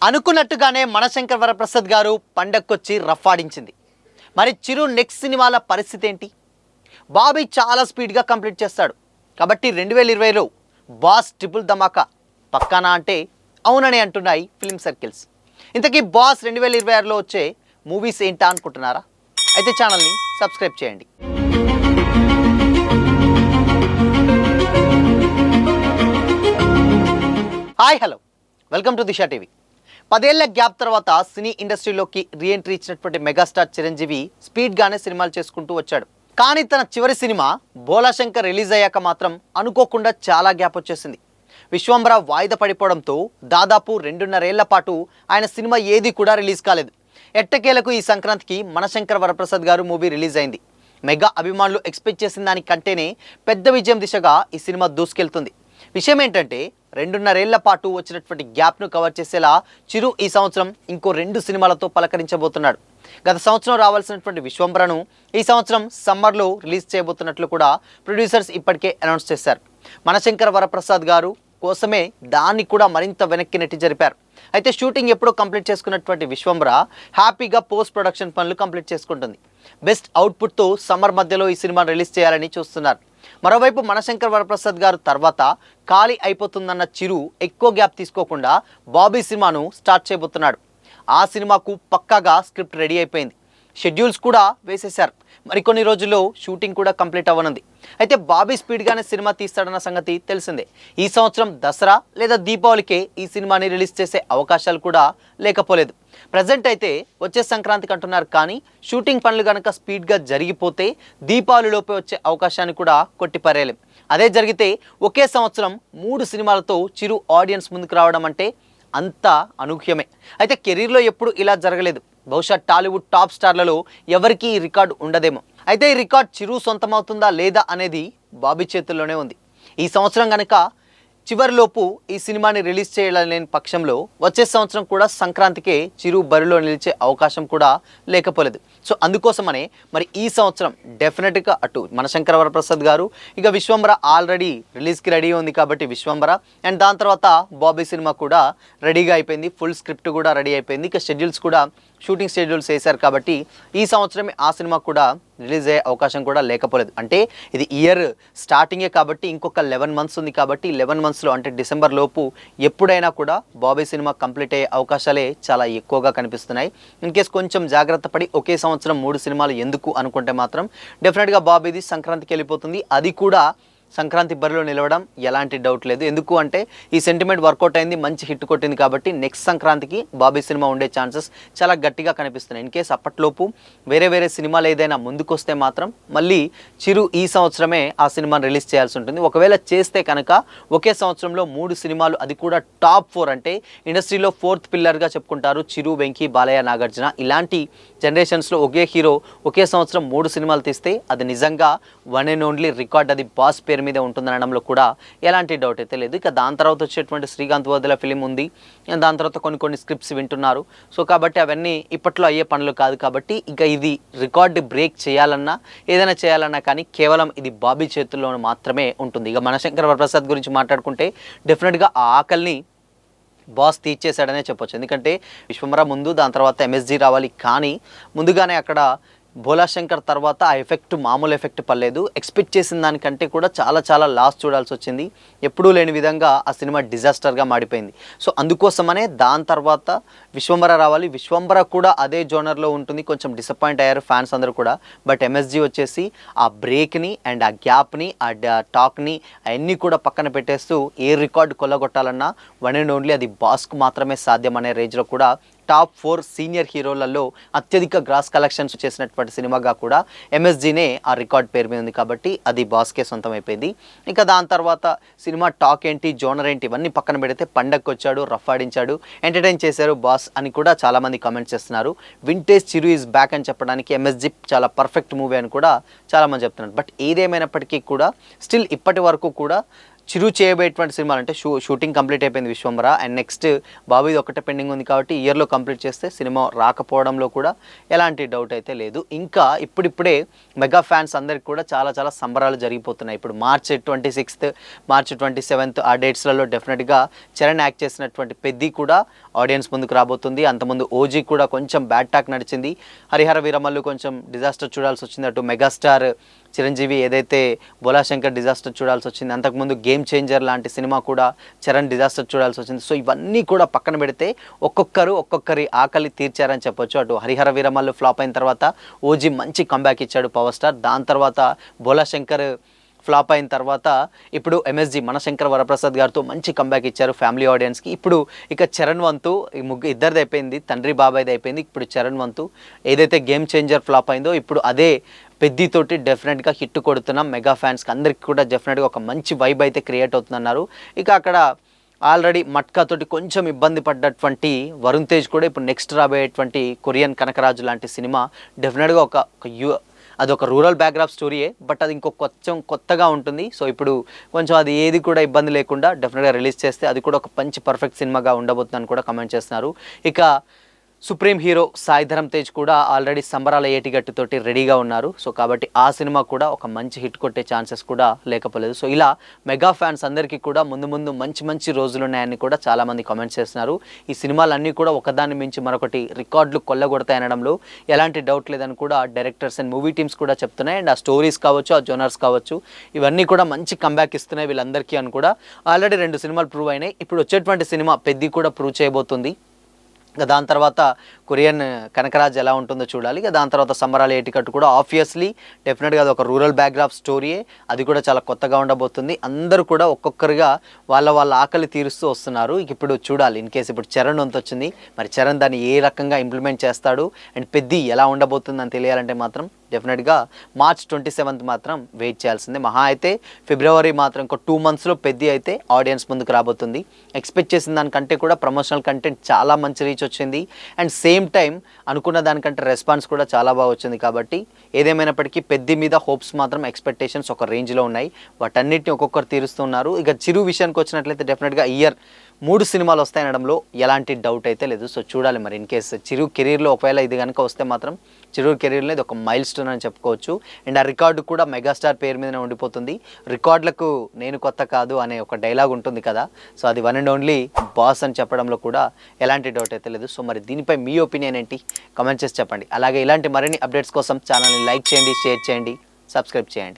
అనుకున్నట్టుగానే మనశంకర్ వరప్రసాద్ గారు పండక్కొచ్చి రఫాడించింది. మరి చిరు నెక్స్ట్ సినిమాల పరిస్థితి ఏంటి? బాబీ చాలా స్పీడ్గా కంప్లీట్ చేస్తాడు కాబట్టి 2020లో బాస్ ట్రిపుల్ ధమాకా పక్కానా అంటే అవునని అంటున్నాయి ఫిల్మ్ సర్కిల్స్. ఇంతకీ బాస్ 2026లో వచ్చే మూవీస్ ఏంటా అనుకుంటున్నారా? అయితే ఛానల్ని సబ్స్క్రైబ్ చేయండి. Hi hello, welcome to Disha TV. 10 ఏళ్ల గ్యాప్ తర్వాత సినీ ఇండస్ట్రీలోకి రీఎంట్రీ ఇచ్చినటువంటి మెగాస్టార్ చిరంజీవి స్పీడ్గానే సినిమాలు చేసుకుంటూ వచ్చాడు. కానీ తన చివరి సినిమా బోలాశంకర్ రిలీజ్ అయ్యాక మాత్రం అనుకోకుండా చాలా గ్యాప్ వచ్చేసింది. విశ్వంబర వాయిదా పడిపోవడంతో దాదాపు 2.5 ఏళ్ల పాటు ఆయన సినిమా ఏది కూడా రిలీజ్ కాలేదు. ఎట్టకేలకు ఈ సంక్రాంతికి మనశంకర్ వరప్రసాద్ గారు మూవీ రిలీజ్ అయింది. మెగా అభిమానులు ఎక్స్పెక్ట్ చేసిన దానికంటేనే పెద్ద విజయం దిశగా ఈ సినిమా దూసుకెళ్తుంది. విషయం ఏంటంటే 2.5 ఏళ్ల పాటు వచ్చినటువంటి గ్యాప్ను కవర్ చేసేలా చిరు ఈ సంవత్సరం ఇంకో 2 సినిమాలతో పలకరించబోతున్నాడు. గత సంవత్సరం రావాల్సినటువంటి విశ్వంబరను ఈ సంవత్సరం సమ్మర్లో రిలీజ్ చేయబోతున్నట్లు కూడా ప్రొడ్యూసర్స్ ఇప్పటికే అనౌన్స్ చేశారు. మనశంకర్ వరప్రసాద్ గారు కోసమే దాన్ని కూడా మరింత వెనక్కి నెట్టి జరిపారు. అయితే షూటింగ్ ఎప్పుడో కంప్లీట్ చేసుకున్నటువంటి విశ్వంబర హ్యాపీగా పోస్ట్ ప్రొడక్షన్ పనులు కంప్లీట్ చేసుకుంటుంది. బెస్ట్ అవుట్పుట్తో సమ్మర్ మధ్యలో ఈ సినిమా రిలీజ్ చేయాలని చూస్తున్నారు. మరోవైపు మనశంకర్ వరప్రసాద్ గారు తర్వాత ఖాళీ అయిపోతుందన్న చిరు ఎక్కువ గ్యాప్ తీసుకోకుండా బాబీ సినిమాను స్టార్ట్ చేయబోతున్నాడు. ఆ సినిమాకు పక్కాగా స్క్రిప్ట్ రెడీ అయిపోయింది, షెడ్యూల్స్ కూడా వేసేశారు. మరికొన్ని రోజుల్లో షూటింగ్ కూడా కంప్లీట్ అవ్వనుంది. అయితే బాబీ స్పీడ్గానే సినిమా తీస్తాడన్న సంగతి తెలిసిందే. ఈ సంవత్సరం దసరా లేదా దీపావళికే ఈ సినిమాని రిలీజ్ చేసే అవకాశాలు కూడా లేకపోలేదు. ప్రజెంట్ అయితే వచ్చే సంక్రాంతికి అంటున్నారు, కానీ షూటింగ్ పనులు కనుక స్పీడ్గా జరిగిపోతే దీపావళిలోపే వచ్చే అవకాశాన్ని కూడా కొట్టిపారేయలేం. అదే జరిగితే ఒకే సంవత్సరం 3 సినిమాలతో చిరు ఆడియన్స్ ముందుకు రావడం అంటే అంతా అనూహ్యమే. అయితే కెరీర్లో ఎప్పుడు ఇలా జరగలేదు. బహుశా టాలీవుడ్ టాప్ స్టార్లలో ఎవరికీ ఈ రికార్డు ఉండదేమో. అయితే ఈ రికార్డ్ చిరు సొంతమవుతుందా లేదా అనేది బాబీ చేతుల్లోనే ఉంది. ఈ సంవత్సరం కనుక చివరిలోపు ఈ సినిమాని రిలీజ్ చేయలేని పక్షంలో వచ్చే సంవత్సరం కూడా సంక్రాంతికే చిరు బరిలో నిలిచే అవకాశం కూడా లేకపోలేదు. సో అందుకోసమనే మరి ఈ సంవత్సరం డెఫినెట్గా అటు మనశంకర్ వరప్రసాద్ గారు, ఇక విశ్వంబర ఆల్రెడీ రిలీజ్కి రెడీ ఉంది కాబట్టి విశ్వంబర, అండ్ దాని తర్వాత బాబీ సినిమా కూడా రెడీగా అయిపోయింది. ఫుల్ స్క్రిప్ట్ కూడా రెడీ అయిపోయింది. ఇక షెడ్యూల్స్ కూడా షూటింగ్ షెడ్యూల్స్ వేశారు కాబట్టి ఈ సంవత్సరమే ఆ సినిమా కూడా రిలీజ్ అయ్యే అవకాశం కూడా లేకపోలేదు. అంటే ఇది ఇయర్ స్టార్టింగే కాబట్టి ఇంకొక 11 మంత్స్ ఉంది కాబట్టి 11 మంత్స్లో అంటే డిసెంబర్ లోపు ఎప్పుడైనా కూడా బాబీ సినిమా కంప్లీట్ అయ్యే అవకాశాలే చాలా ఎక్కువగా కనిపిస్తున్నాయి. ఇన్ కేస్ కొంచెం జాగ్రత్త పడి ఒకే సంవత్సరం 3 సినిమాలు ఎందుకు అనుకుంటే మాత్రం డెఫినెట్గా బాబీది సంక్రాంతికి వెళ్ళిపోతుంది. అది కూడా సంక్రాంతి బరిలో నిలవడం ఎలాంటి డౌట్ లేదు. ఎందుకు అంటే ఈ సెంటిమెంట్ వర్కౌట్ అయింది, మంచి హిట్ కొట్టింది కాబట్టి నెక్స్ట్ సంక్రాంతికి బాబీ సినిమా ఉండే ఛాన్సెస్ చాలా గట్టిగా కనిపిస్తున్నాయి. ఇన్ కేస్ అప్పట్లోపు వేరే సినిమాలు ఏదైనా ముందుకొస్తే మాత్రం మళ్ళీ చిరు ఈ సంవత్సరమే ఆ సినిమాని రిలీజ్ చేయాల్సి ఉంటుంది. ఒకవేళ చేస్తే కనుక ఒకే సంవత్సరంలో 3 సినిమాలు, అది కూడా టాప్ 4 అంటే ఇండస్ట్రీలో 4th పిల్లర్గా చెప్పుకుంటారు చిరు, వెంకీ, బాలయ్య, నాగార్జున. ఇలాంటి జనరేషన్స్లో ఒకే హీరో ఒకే సంవత్సరం 3 సినిమాలు తీస్తే అది నిజంగా వన్ అండ్ ఓన్లీ రికార్డ్. అది బాస్ పేరు మీద ఉంటుందనడంలో కూడా ఎలాంటి డౌట్ అయితే లేదు. ఇక దాని తర్వాత వచ్చేటువంటి శ్రీకాంత్ వదిల ఫిలిం ఉంది, దాని తర్వాత కొన్ని స్క్రిప్ట్స్ వింటున్నారు. సో కాబట్టి అవన్నీ ఇప్పట్లో అయ్యే పనులు కాదు కాబట్టి ఇక ఇది రికార్డు బ్రేక్ చేయాలన్నా ఏదైనా చేయాలన్నా కానీ కేవలం ఇది బాబీ చేతుల్లో మాత్రమే ఉంటుంది. ఇక మనశంకర్ వరప్రసాద్ గురించి మాట్లాడుకుంటే డెఫినెట్గా ఆ ఆకలిని బాస్ తీర్చేశాడనే చెప్పొచ్చు. ఎందుకంటే విశ్వంబర ముందు, దాని తర్వాత ఎంఎస్జీ రావాలి, కానీ ముందుగానే అక్కడ బోలాశంకర్ తర్వాత ఆ ఎఫెక్ట్ మామూలు ఎఫెక్ట్ పడలేదు. ఎక్స్పెక్ట్ చేసిన దానికంటే కూడా చాలా లాస్ చూడాల్సి వచ్చింది. ఎప్పుడూ లేని విధంగా ఆ సినిమా డిజాస్టర్గా మాడిపోయింది. సో అందుకోసమనే దాని తర్వాత విశ్వంబర రావాలి. విశ్వంబర కూడా అదే జోనర్లో ఉంటుంది. కొంచెం డిసప్పాయింట్ అయ్యారు ఫ్యాన్స్ అందరూ కూడా. బట్ ఎంఎస్జీ వచ్చేసి ఆ బ్రేక్ని అండ్ ఆ గ్యాప్ని, ఆ టాక్ని అవన్నీ కూడా పక్కన పెట్టేస్తూ ఏ రికార్డు కొల్లగొట్టాలన్నా వన్ అండ్ ఓన్లీ అది బాస్కు మాత్రమే సాధ్యం అనే రేంజ్లో కూడా టాప్ 4 సీనియర్ హీరోలలో అత్యధిక గ్రాస్ కలెక్షన్స్ చేసినటువంటి సినిమాగా కూడా ఎంఎస్జీనే ఆ రికార్డ్ పేరు మీద ఉంది కాబట్టి అది బాస్కే సొంతం అయిపోయింది. ఇంకా దాని తర్వాత సినిమా టాక్ ఏంటి, జోనర్ ఏంటి, ఇవన్నీ పక్కన పెడితే పండగకి వచ్చాడు, రఫ్ ఆడించాడు, ఎంటర్టైన్ చేశారు బాస్ అని కూడా చాలామంది కామెంట్స్ చేస్తున్నారు. వింటేజ్ చిరు ఈజ్ బ్యాక్ అని చెప్పడానికి ఎంఎస్జీ చాలా పర్ఫెక్ట్ మూవీ అని కూడా చాలామంది చెప్తున్నారు. బట్ ఏదేమైనప్పటికీ కూడా స్టిల్ ఇప్పటి వరకు కూడా చిరు చేయబోయేటువంటి సినిమాలు అంటే షూటింగ్ కంప్లీట్ అయిపోయింది విశ్వంబర, అండ్ నెక్స్ట్ బాబీది ఒకటే పెండింగ్ ఉంది కాబట్టి ఇయర్లో కంప్లీట్ చేస్తే సినిమా రాకపోవడంలో కూడా ఎలాంటి డౌట్ అయితే లేదు. ఇంకా ఇప్పుడిప్పుడే మెగా ఫ్యాన్స్ అందరికి కూడా చాలా చాలా సంబరాలు జరిగిపోతున్నాయి. ఇప్పుడు మార్చ్ 26th, మార్చ్ 27th ఆ డేట్స్లలో డెఫినెట్గా చరణ్ యాక్ట్ చేసినటువంటి పెద్ది కూడా ఆడియన్స్ ముందుకు రాబోతుంది. అంతకుముందు ఓజీ కూడా కొంచెం బ్యాడ్ టాక్ నడిచింది, హరిహర వీరమల్లు కొంచెం డిజాస్టర్ చూడాల్సి వచ్చింది, అటు మెగాస్టార్ చిరంజీవి ఏదైతే బోలాశంకర్ డిజాస్టర్ చూడాల్సి వచ్చింది, అంతకుముందు గేమ్ చేంజర్ లాంటి సినిమా కూడా చరణ్ డిజాస్టర్ చూడాల్సి వచ్చింది. సో ఇవన్నీ కూడా పక్కన పెడితే ఒక్కొక్కరి ఆకలి తీర్చారని చెప్పొచ్చు. అటు హరిహర వీరమల్లు ఫ్లాప్ అయిన తర్వాత ఓజీ మంచి కంబ్యాక్ ఇచ్చాడు పవర్ స్టార్, దాని తర్వాత బోలాశంకర్ ఫ్లాప్ అయిన తర్వాత ఇప్పుడు ఎంఎస్జీ మనశంకర్ వరప్రసాద్ గారితో మంచి కంబ్యాక్ ఇచ్చారు ఫ్యామిలీ ఆడియన్స్కి. ఇప్పుడు ఇక చరణ్ వంతు ఇద్దరిది అయిపోయింది, తండ్రి బాబాయ్ది అయిపోయింది, ఇప్పుడు చరణ్ వంతు ఏదైతే గేమ్ చేంజర్ ఫ్లాప్ అయిందో ఇప్పుడు అదే పెద్దితోటి డెఫినెట్గా హిట్ కొడుతున్నాం. మెగా ఫ్యాన్స్కి అందరికీ కూడా డెఫినెట్గా ఒక మంచి వైబ్ అయితే క్రియేట్ అవుతుందన్నారు. ఇక అక్కడ ఆల్రెడీ మట్కాతోటి కొంచెం ఇబ్బంది పడ్డటువంటి వరుణ్ తేజ్ కూడా ఇప్పుడు నెక్స్ట్ రాబోయేటువంటి కొరియన్ కనకరాజు లాంటి సినిమా డెఫినెట్గా అదొక రూరల్ బ్యాక్గ్రాప్ స్టోరీయే, బట్ అది కొంచెం కొత్తగా ఉంటుంది. సో ఇప్పుడు కొంచెం అది ఏది కూడా ఇబ్బంది లేకుండా డెఫినెట్గా రిలీజ్ చేస్తే అది కూడా ఒక మంచి పర్ఫెక్ట్ సినిమాగా ఉండబోతుందని కూడా కమెంట్ చేస్తున్నారు. ఇక సుప్రీం హీరో సాయి ధరమ్ తేజ్ కూడా ఆల్రెడీ సంబరాల ఏటిగట్టుతోటి రెడీగా ఉన్నారు. సో కాబట్టి ఆ సినిమా కూడా ఒక మంచి హిట్ కొట్టే ఛాన్సెస్ కూడా లేకపోలేదు. సో ఇలా మెగా ఫ్యాన్స్ అందరికీ కూడా ముందు మంచి రోజులు ఉన్నాయని కూడా చాలామంది కామెంట్స్ చేస్తున్నారు. ఈ సినిమాలన్నీ కూడా ఒకదాన్ని మించి మరొకటి రికార్డులు కొల్లగొడతాయి అనడంలో ఎలాంటి డౌట్ లేదని కూడా డైరెక్టర్స్ అండ్ మూవీ టీమ్స్ కూడా చెప్తున్నాయి. అండ్ ఆ స్టోరీస్ కావచ్చు, ఆ జోనర్స్ కావచ్చు, ఇవన్నీ కూడా మంచి కంబ్యాక్ ఇస్తున్నాయి వీళ్ళందరికీ అని కూడా ఆల్రెడీ 2 సినిమాలు ప్రూవ్ అయినాయి. ఇప్పుడు వచ్చేటువంటి సినిమా పెద్ది కూడా ప్రూవ్ చేయబోతుంది. దాని తర్వాత కొరియన్ కనకరాజ్ ఎలా ఉంటుందో చూడాలి. దాని తర్వాత సంబరాల ఏటికట్టు కూడా ఆబ్వియస్లీ డెఫినెట్గా అది ఒక రూరల్ బ్యాక్గ్రాప్ స్టోరీయే, అది కూడా చాలా కొత్తగా ఉండబోతుంది. అందరూ కూడా ఒక్కొక్కరిగా వాళ్ళ ఆకలి తీరుస్తూ వస్తున్నారు. ఇప్పుడు చూడాలి, ఇన్ కేసు ఇప్పుడు చరణ్ వంతు వచ్చింది, మరి చరణ్ దాన్ని ఏ రకంగా ఇంప్లిమెంట్ చేస్తాడు అండ్ పెద్ది ఎలా ఉండబోతుందని తెలియాలంటే మాత్రం డెఫినెట్గా మార్చ్ 27th మాత్రం వెయిట్ చేయాల్సిందే. మహా అయితే ఫిబ్రవరి మాత్రం ఇంకో 2 monthsలో పెద్ది అయితే ఆడియన్స్ ముందుకు రాబోతుంది. ఎక్స్పెక్ట్ చేసిన దానికంటే కూడా ప్రమోషనల్ కంటెంట్ చాలా మంచి రీచ్ వచ్చింది అండ్ సేమ్ టైం అనుకున్న దానికంటే రెస్పాన్స్ కూడా చాలా బాగా వచ్చింది. కాబట్టి ఏదేమైనప్పటికీ పెద్ది మీద హోప్స్ మాత్రం ఎక్స్పెక్టేషన్స్ ఒక రేంజ్లో ఉన్నాయి. వాటన్నిటిని ఒక్కొక్కరు తీరుస్తున్నారు. ఇక చిరు విషయానికి వచ్చినట్లయితే డెఫినెట్గా ఇయర్ 3 సినిమాలు వస్తాయనడంలో ఎలాంటి డౌట్ అయితే లేదు. సో చూడాలి మరి, ఇన్ కేసు చిరు కెరీర్లో ఒకవేళ ఇది కనుక వస్తే మాత్రం చిరు కెరీర్లో ఇది ఒక మైల్ స్టోన్ అని చెప్పుకోవచ్చు. అండ్ ఆ రికార్డు కూడా మెగాస్టార్ పేరు మీదనే ఉండిపోతుంది. రికార్డులకు నేను కొత్త కాదు అనే ఒక డైలాగ్ ఉంటుంది కదా, సో అది వన్ అండ్ ఓన్లీ బాస్ అని చెప్పడంలో కూడా ఎలాంటి డౌట్ అయితే లేదు. సో మరి దీనిపై మీ ఒపీనియన్ ఏంటి, కామెంట్ చేసి చెప్పండి. అలాగే ఇలాంటి మరిన్ని అప్డేట్స్ కోసం ఛానల్ని లైక్ చేయండి, షేర్ చేయండి, సబ్స్క్రైబ్ చేయండి.